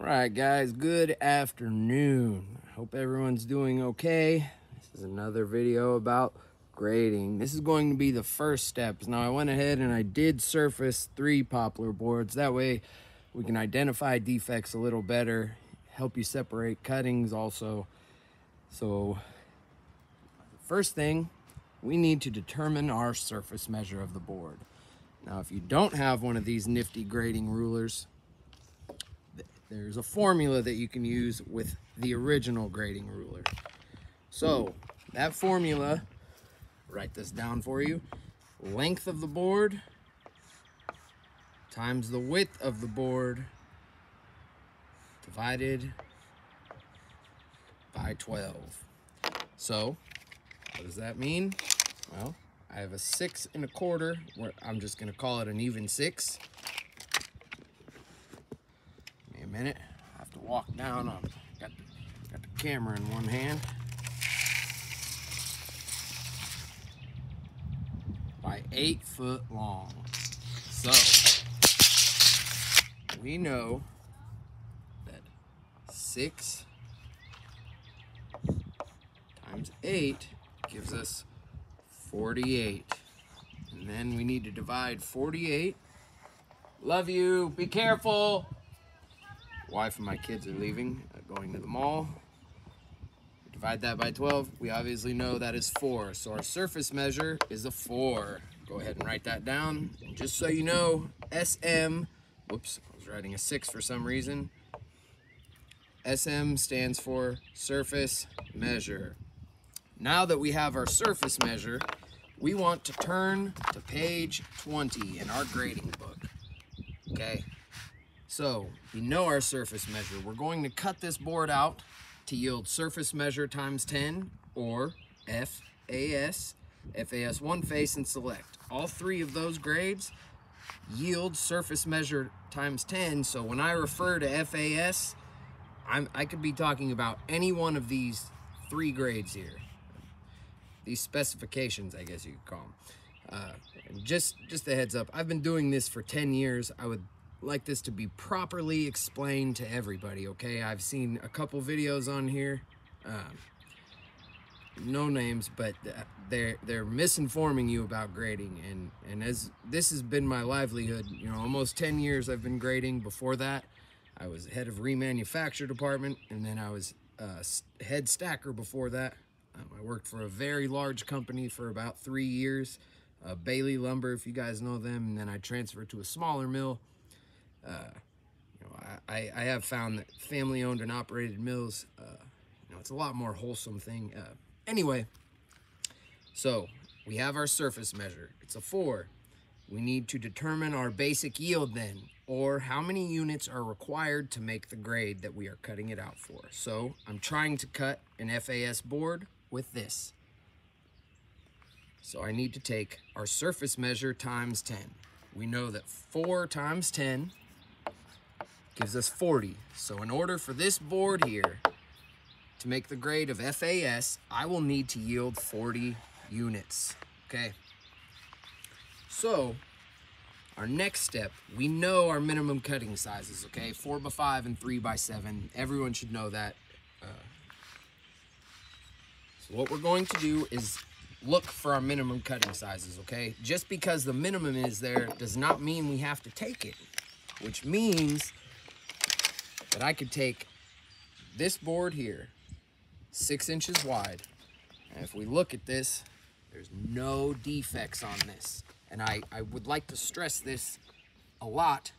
Alright guys, good afternoon. Hope everyone's doing okay. This is another video about grading. This is going to be the first steps. Now I went ahead and I did surface 3 poplar boards. That way we can identify defects a little better, help you separate cuttings also. So first thing, we need to determine our surface measure of the board. Now if you don't have one of these nifty grading rulers, there's a formula that you can use with the original grading ruler. So that formula, write this down for you, length of the board times the width of the board divided by 12. So what does that mean? Well, I have a 6 1/4, where I'm just going to call it an even 6. Minute. I have to walk down. Got the camera in one hand. By 8 foot long. So we know that 6 times 8 gives us 48. And then we need to divide 48. Love you. Be careful. Wife and my kids are leaving, going to the mall. Divide that by 12. We obviously know that is 4. So our surface measure is a 4. Go ahead and write that down. And just so you know, SM, whoops, I was writing a 6 for some reason. SM stands for surface measure. Now that we have our surface measure, we want to turn to page 20 in our grading book. Okay? So, we know our surface measure. We're going to cut this board out to yield surface measure times 10, or FAS, FAS one face and select. All 3 of those grades yield surface measure times 10, so when I refer to FAS, I could be talking about any one of these 3 grades here. These specifications, I guess you could call them. And just a heads up, I've been doing this for 10 years. I would like this to be properly explained to everybody, okay? I've seen a couple videos on here, no names, but they're misinforming you about grading, and as this has been my livelihood, you know, almost 10 years I've been grading. Before that, I was head of remanufacture department, and then I was head stacker before that. I worked for a very large company for about 3 years, Bailey Lumber, if you guys know them, and then I transferred to a smaller mill. You know, I have found that family-owned and operated mills, you know, it's a lot more wholesome thing. Anyway, so we have our surface measure. It's a 4. We need to determine our basic yield then, or how many units are required to make the grade that we are cutting it out for. So I'm trying to cut an FAS board with this. So I need to take our surface measure times 10. We know that 4 times 10 gives us 40. So in order for this board here to make the grade of FAS, I will need to yield 40 units, okay? So our next step, we know our minimum cutting sizes, okay? 4x5 and 3x7. Everyone should know that. So what we're going to do is look for our minimum cutting sizes, okay? Just because the minimum is there does not mean we have to take it, which means that I could take this board here, 6 inches wide, and if we look at this, there's no defects on this. And I would like to stress this a lot.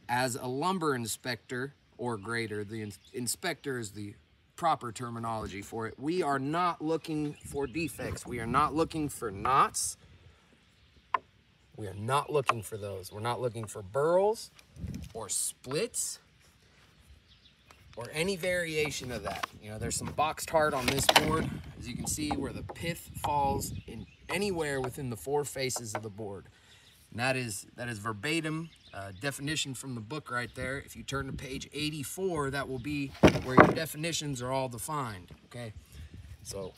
As a lumber inspector or grader, the inspector is the proper terminology for it. We are not looking for defects. We are not looking for knots. We are not looking for those. We're not looking for burls or splits or any variation of that. You know, there's some boxed hard on this board, as you can see, where the pith falls in anywhere within the 4 faces of the board. And that is verbatim definition from the book right there. If you turn to page 84, that will be where your definitions are all defined, okay? So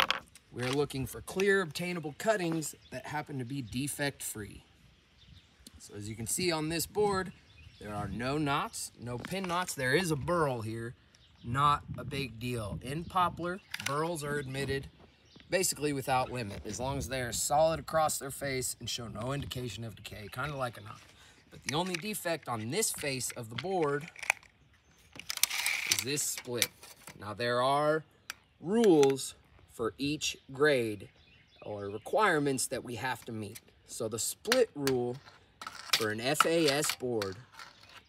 we're looking for clear, obtainable cuttings that happen to be defect-free. So as you can see on this board, There are no knots, no pin knots. There is a burl here, not a big deal. In poplar, burls are admitted basically without limit, as long as they are solid across their face and show no indication of decay, kind of like a knot. But the only defect on this face of the board is this split. Now there are rules for each grade or requirements that we have to meet. So the split rule for an FAS board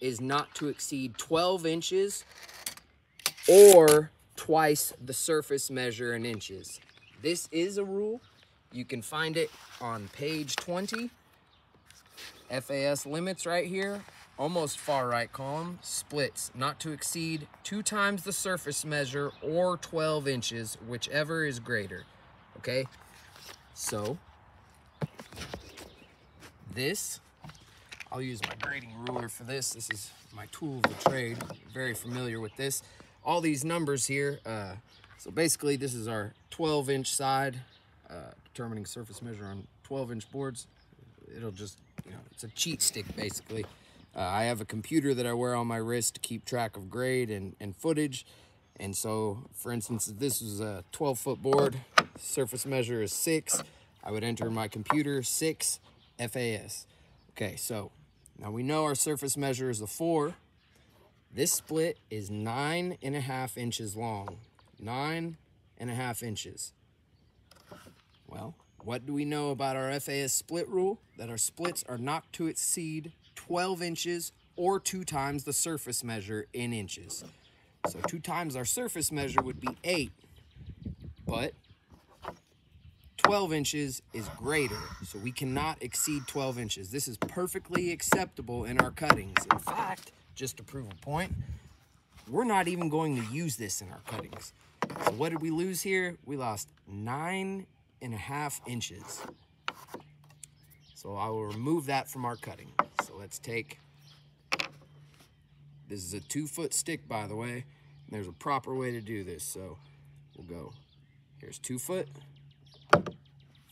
is not to exceed 12 inches or twice the surface measure in inches. This is a rule. You can find it on page 20. FAS limits right here, almost far right column, splits not to exceed 2 times the surface measure or 12 inches, whichever is greater, okay? So, this, I'll use my grading ruler for this. This is my tool of the trade. I'm very familiar with this. All these numbers here, so basically this is our 12-inch side, determining surface measure on 12-inch boards. It'll just, it's a cheat stick basically. I have a computer that I wear on my wrist to keep track of grade and footage. And so, for instance, if this is a 12-foot board, surface measure is 6, I would enter in my computer 6 FAS. Okay, so now we know our surface measure is a 4. This split is 9.5 inches long. 9.5 inches. Well, what do we know about our FAS split rule? That our splits are not to exceed 12 inches or 2 times the surface measure in inches. So 2 times our surface measure would be 8, but 12 inches is greater, so we cannot exceed 12 inches. This is perfectly acceptable in our cuttings. In fact, just to prove a point, we're not even going to use this in our cuttings. So what did we lose here? We lost 9.5 inches. So I will remove that from our cutting. So let's take, this is a 2-foot stick, by the way. There's a proper way to do this. So we'll go, here's 2 foot,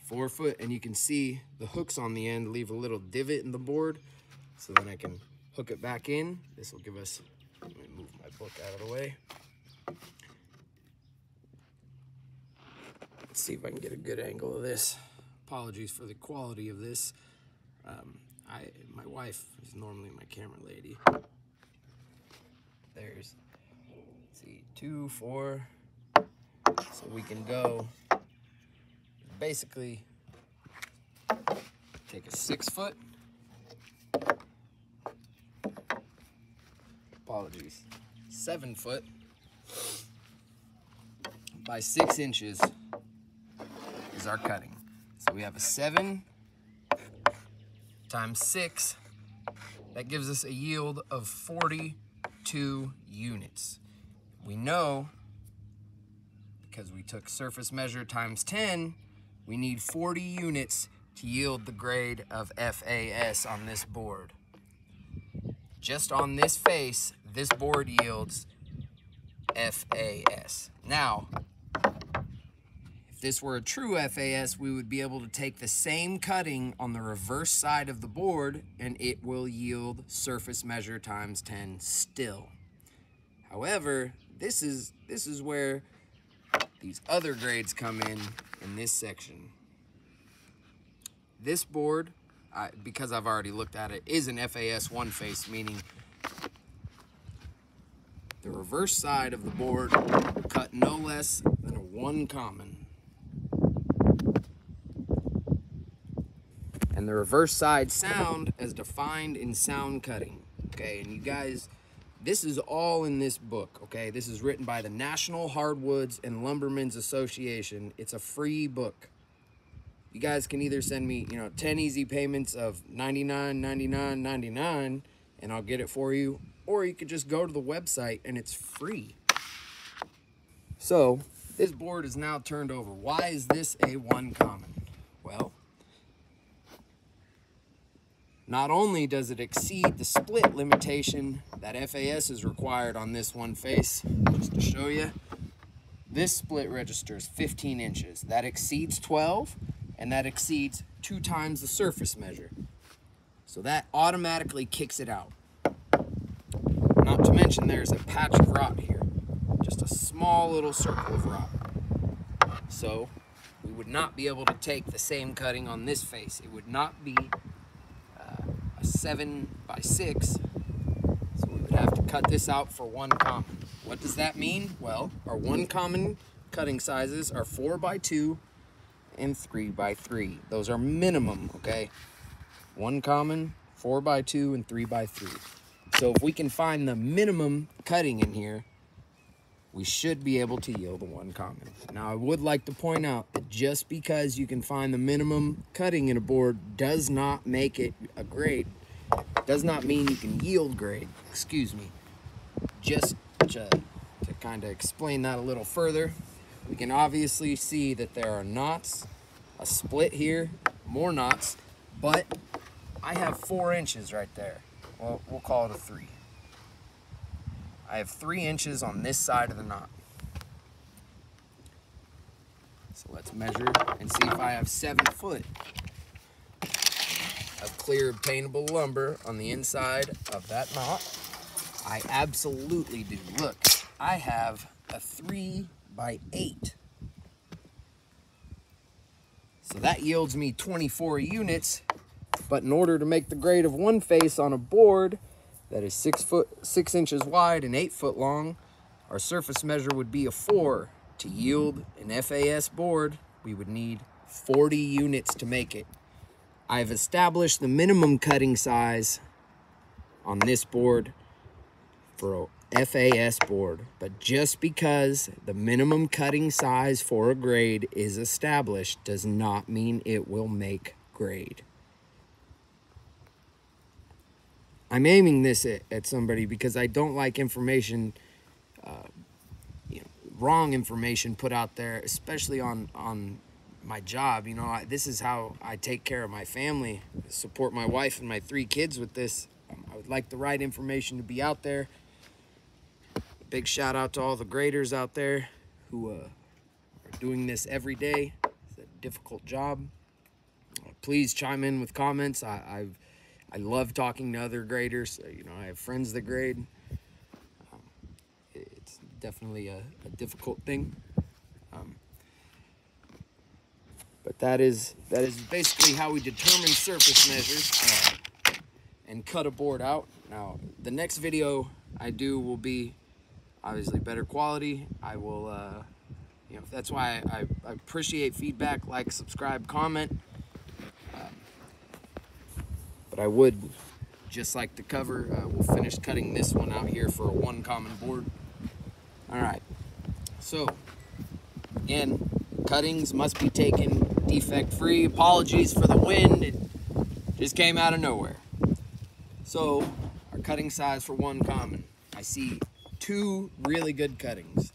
4 foot, and you can see the hooks on the end leave a little divot in the board. So then I can hook it back in. This will give us, let me move my book out of the way. Let's see if I can get a good angle of this. Apologies for the quality of this. My wife is normally my camera lady. There's, let's see, 2, 4. So we can go, basically, take a 6 foot. Apologies. 7 foot by 6 inches is our cutting. So we have a 7 times 6. That gives us a yield of 42 units. We know, because we took surface measure times 10, we need 40 units to yield the grade of FAS on this board. Just on this face, this board yields FAS. Now, if this were a true FAS, we would be able to take the same cutting on the reverse side of the board and it will yield surface measure times 10 still. However, this is where these other grades come in this section. This board, because I've already looked at it, is an FAS 1 face, meaning the reverse side of the board cut no less than a 1 common. And the reverse side sound as defined in sound cutting. Okay, and you guys, this is all in this book, okay? This is written by the National Hardwoods and Lumbermen's Association. It's a free book. You guys can either send me, 10 easy payments of $99.99, and I'll get it for you, or you could just go to the website and it's free. So, this board is now turned over. Why is this a 1 common? Well, not only does it exceed the split limitation that FAS is required on this 1 face, just to show you, this split register is 15 inches. That exceeds 12, and that exceeds 2 times the surface measure. So that automatically kicks it out. Not to mention there's a patch of rot here. Just a small little circle of rot. So we would not be able to take the same cutting on this face. It would not be a 7x6. So we would have to cut this out for 1 common. What does that mean? Well, our 1 common cutting sizes are 4x2 and 3x3. Those are minimum, okay? 1 common, 4x2, and 3x3. So if we can find the minimum cutting in here, we should be able to yield a 1 common. Now, I would like to point out that just because you can find the minimum cutting in a board does not make it a grade. Does not mean you can yield grade, excuse me. Just to kind of explain that a little further, we can obviously see that there are knots, a split here, more knots, but I have 4 inches right there. Well, we'll call it a 3. I have 3 inches on this side of the knot. So let's measure and see if I have 7 foot of clear obtainable lumber on the inside of that knot. I absolutely do. Look, I have a 3x8. So that yields me 24 units, but in order to make the grade of 1 face on a board that is 6 inches wide and 8 foot long, our surface measure would be a 4. To yield an FAS board, we would need 40 units to make it. I've established the minimum cutting size on this board for a FAS board, but just because the minimum cutting size for a grade is established does not mean it will make grade. I'm aiming this at somebody because I don't like information, wrong information put out there, especially on my job. This is how I take care of my family, support my wife and my 3 kids with this. I would like the right information to be out there. Big shout out to all the graders out there who are doing this every day. It's a difficult job. Please chime in with comments. I love talking to other graders. I have friends that grade. It's definitely a difficult thing. But that is basically how we determine surface measures and cut a board out. Now, the next video I do will be obviously better quality. I will, that's why I appreciate feedback, like, subscribe, comment. But I would just like to cover, we'll finish cutting this one out here for a 1 common board. All right, so again, cuttings must be taken defect-free. Apologies for the wind, it just came out of nowhere. So our cutting size for 1 common, I see 2 really good cuttings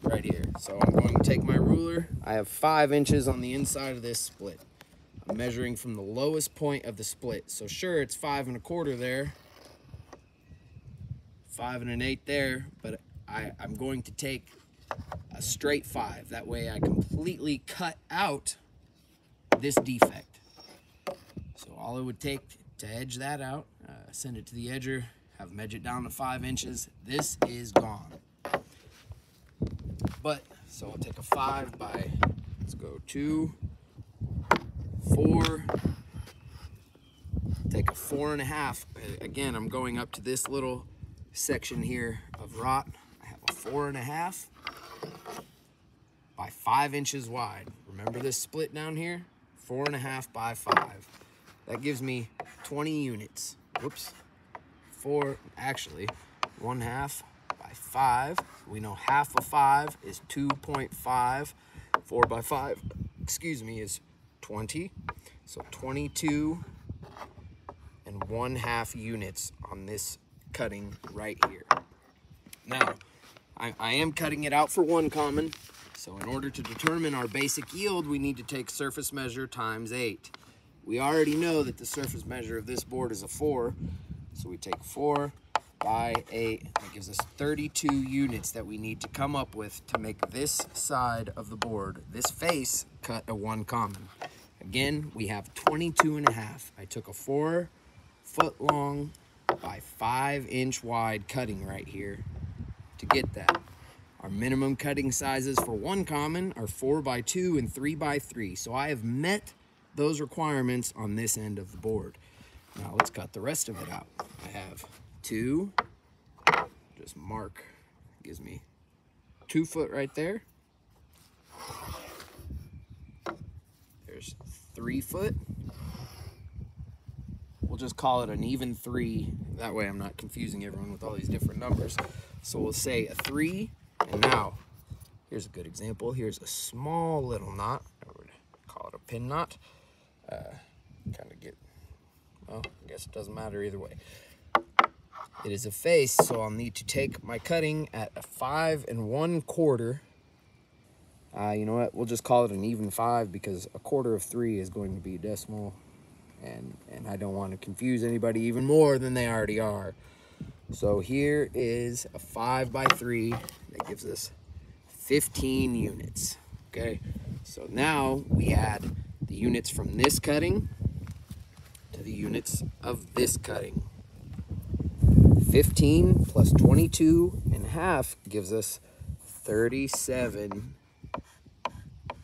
right here. So I'm going to take my ruler. I have 5 inches on the inside of this split. I'm measuring from the lowest point of the split. So sure, it's 5 1/4 there, 5 1/8 there, but I'm going to take a straight 5. That way I completely cut out this defect. So all it would take to edge that out, send it to the edger, have them edge it down to 5 inches. This is gone. But, so I'll take a 5 by, let's go 2, 4, take a 4 1/2. Again, I'm going up to this little section here of rot. I have a 4 1/2 by 5 inches wide. Remember this split down here? 4 1/2 by 5. That gives me 20 units. Whoops. 1/2 by 5. We know half of 5 is 2.5. 4 by 5, is 20. So 22 1/2 units on this cutting right here. Now, I am cutting it out for 1 common. So in order to determine our basic yield, we need to take surface measure times 8. We already know that the surface measure of this board is a 4. So we take 4 by 8. That gives us 32 units that we need to come up with to make this side of the board, this face, cut a 1 common. Again, we have 22 1/2. I took a 4 foot long by 5-inch wide cutting right here to get that. Our minimum cutting sizes for one common are 4x2 and 3x3. So I have met those requirements on this end of the board. Now let's cut the rest of it out. I have 2, just mark, gives me 2 foot right there. There's 3 foot. We'll just call it an even 3. That way I'm not confusing everyone with all these different numbers. So we'll say a 3. And now, here's a good example. Here's a small little knot. I would call it a pin knot. Kind of get, well, I guess it doesn't matter either way. It is a face, so I'll need to take my cutting at a 5 1/4. You know what? We'll just call it an even 5 because a 1/4 of 3 is going to be a decimal. And I don't want to confuse anybody even more than they already are. So here is a 5x3 that gives us 15 units, okay? So now we add the units from this cutting to the units of this cutting. 15 plus 22.5 gives us 37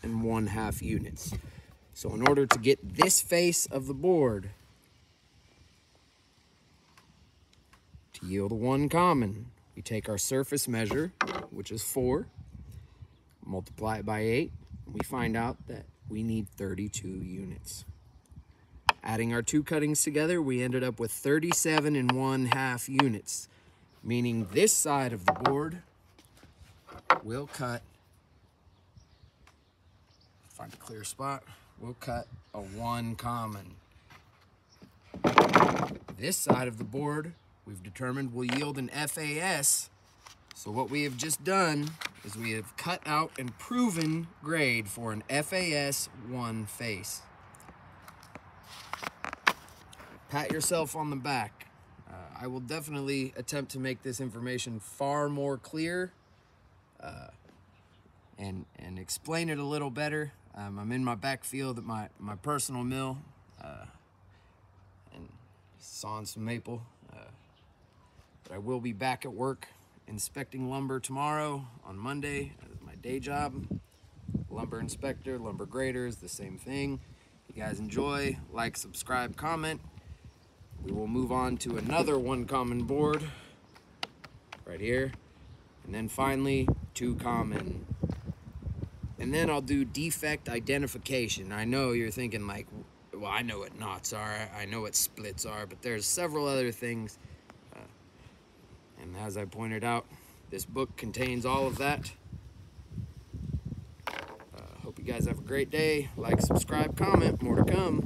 1/2 units. So in order to get this face of the board to yield a 1 common, we take our surface measure, which is 4, multiply it by 8, and we find out that we need 32 units. Adding our 2 cuttings together, we ended up with 37 1/2 units, meaning this side of the board will cut, find a clear spot, we'll cut a 1 common. This side of the board, we've determined will yield an FAS. So what we have just done is we have cut out and proven grade for an FAS 1 face. Pat yourself on the back. I will definitely attempt to make this information far more clear and explain it a little better. I'm in my backfield at my personal mill and sawing some maple. But I will be back at work inspecting lumber tomorrow on Monday. That's my day job. Lumber inspector, lumber grader is the same thing. If you guys enjoy, like, subscribe, comment. We will move on to another 1 common board right here. And then finally, 2 common. And then I'll do defect identification. I know you're thinking like, well, I know what knots are, I know what splits are, but there's several other things. And as I pointed out, this book contains all of that. Hope you guys have a great day. Like, subscribe, comment, more to come.